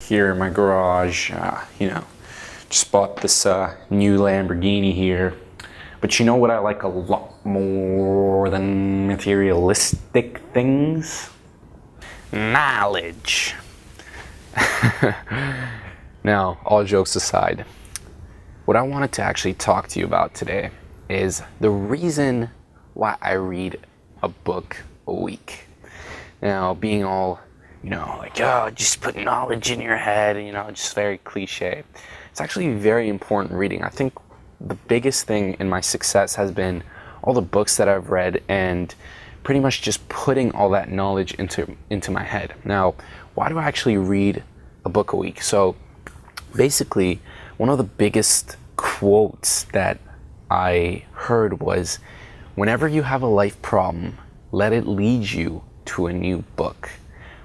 here in my garage. Just bought this new Lamborghini here. But you know what I like a lot more than materialistic things? Knowledge. Now, all jokes aside, what I wanted to actually talk to you about today is the reason why I read a book a week. Now, being all, like, oh, just put knowledge in your head, just very cliche. It's actually very important reading. I think the biggest thing in my success has been all the books that I've read and pretty much just putting all that knowledge into my head. Now, why do I actually read a book a week? So basically, one of the biggest quotes that I heard was, whenever you have a life problem, let it lead you to a new book.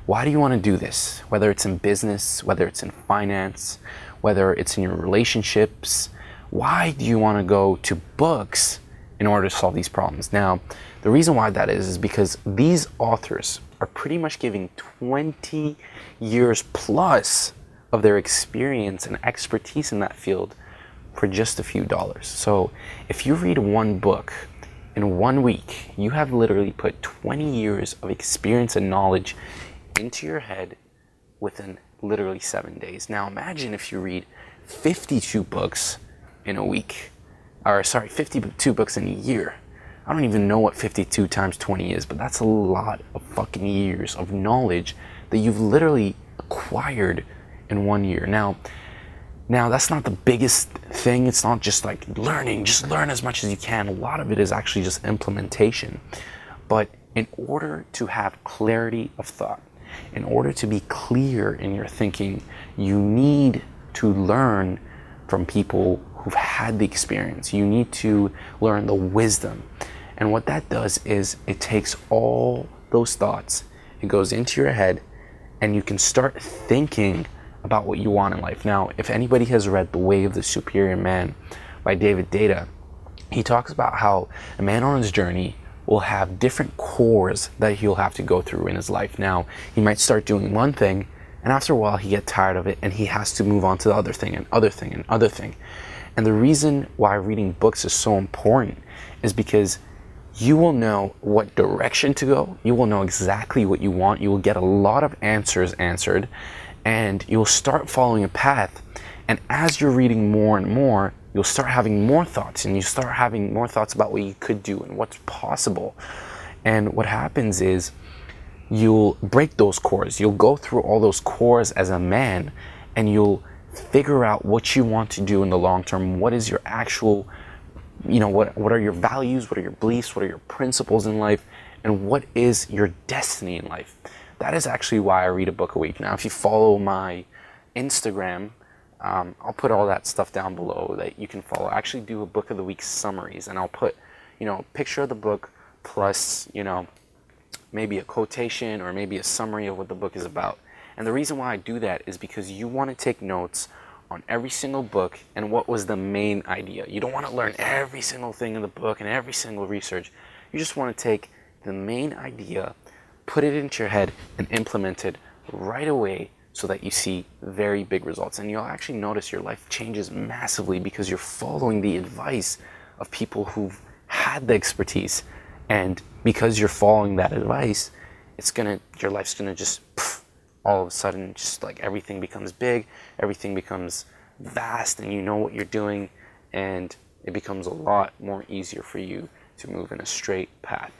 Why do you want to do this? Whether it's in business, whether it's in finance, whether it's in your relationships, why do you want to go to books in order to solve these problems? Now, the reason why that is because these authors are pretty much giving 20 years plus of their experience and expertise in that field for just a few dollars. So if you read one book in 1 week, you have literally put 20 years of experience and knowledge into your head within literally 7 days. Now imagine if you read 52 books in a week, 52 books in a year. I don't even know what 52 times 20 is, but that's a lot of fucking years of knowledge that you've literally acquired in 1 year. Now that's not the biggest thing. It's not just like learning, just learn as much as you can. A lot of it is actually just implementation. But in order to have clarity of thought, in order to be clear in your thinking, you need to learn from people who've had the experience. You need to learn the wisdom. And what that does is it takes all those thoughts, it goes into your head, and you can start thinking about what you want in life. Now, if anybody has read The Way of the Superior Man by David Data, he talks about how a man on his journey will have different cores that he'll have to go through in his life. Now, he might start doing one thing, and after a while he gets tired of it and he has to move on to the other thing and other thing and other thing. And the reason why reading books is so important is because you will know what direction to go. You will know exactly what you want. You will get a lot of answers answered, and you'll start following a path. And as you're reading more and more, you'll start having more thoughts, and you start having more thoughts about what you could do and what's possible. And what happens is you'll break those cores. You'll go through all those cores as a man, and you'll figure out what you want to do in the long term. What is your actual, what are your values? What are your beliefs? What are your principles in life? And what is your destiny in life? That is actually why I read a book a week. Now, if you follow my Instagram, I'll put all that stuff down below that you can follow. I actually do a book of the week summaries, and I'll put, a picture of the book plus, maybe a quotation or maybe a summary of what the book is about. And the reason why I do that is because you want to take notes on every single book and what was the main idea. You don't want to learn every single thing in the book and every single research. You just want to take the main idea, put it into your head, and implement it right away so that you see very big results. And you'll actually notice your life changes massively because you're following the advice of people who've had the expertise. And because you're following that advice, your life's gonna just all of a sudden, just like everything becomes big, everything becomes vast, and you know what you're doing, and it becomes a lot more easier for you to move in a straight path.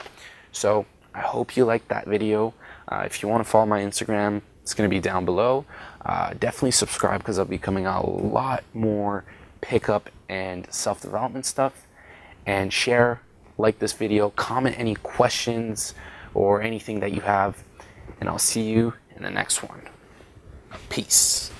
So I hope you liked that video. If you want to follow my Instagram, it's going to be down below. Definitely subscribe because I'll be coming out a lot more pickup and self-development stuff. And share, like this video, comment any questions or anything that you have, and I'll see you in the next one. Peace.